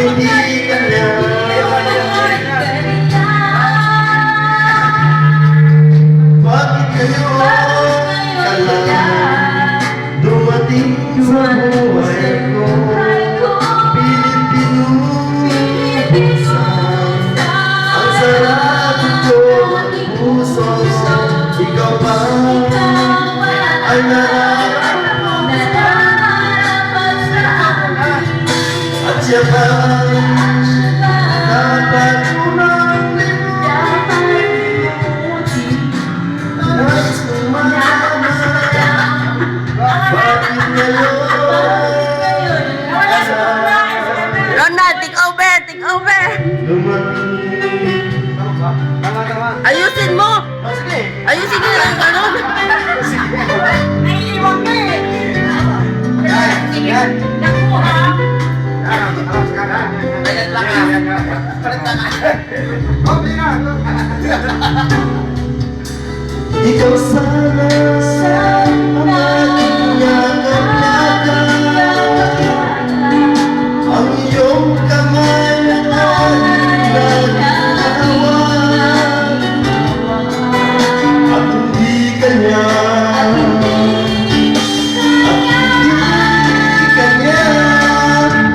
hindi ka na. Bakit ngayon ka lang dumating sa buhay ko? Pilit pinunsan ang sarado ko at puso. Ikaw pa ay nararapat sa akin, at siya pa dapat ko nang limutin. Nais kong malaman bakit ngayon Ronald, take over, take over. dumating. Ayusin mo. Ayusin mo lang ganun. Naiiwan ka eh. Nakuha. Ikaw sana ang aking yakap-yakap, ang iyong kamay na nagtawag, at hindi kanya,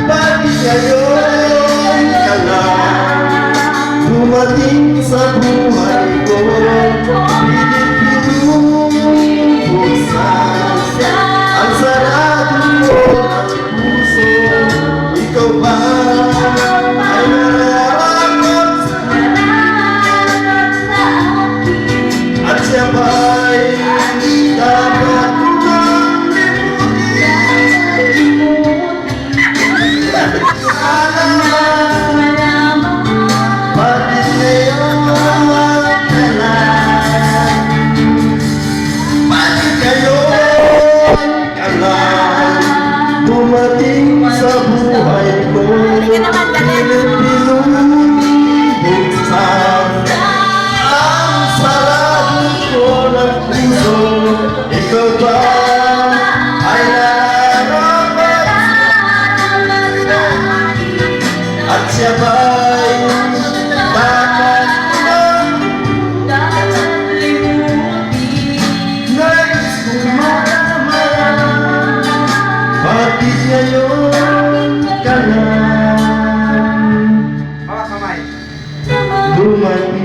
bakit ngayon ka lang dumating sa buhay ko? Pilit pinubuksan ang sarado ko ng puso. Ikaw ba ay nararapat sa akin, at siya ba'y dapat ko nang limutin? Bakit ngayon ka lang? Bakit ngayon ka lang dumating sa buhay ko? Pinubuksan ang sarado ko ng puso. Ikaw ba ay nararapat sa akin, at siya ba'y dapat ko nang nais kong malaman bakit ngayon ka lang dumating.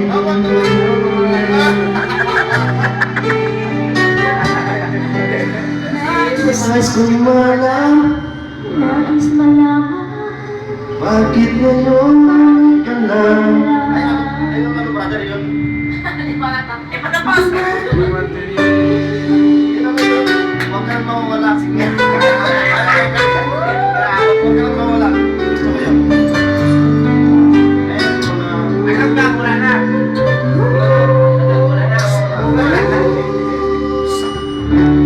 Nais kong malaman bakit ngayon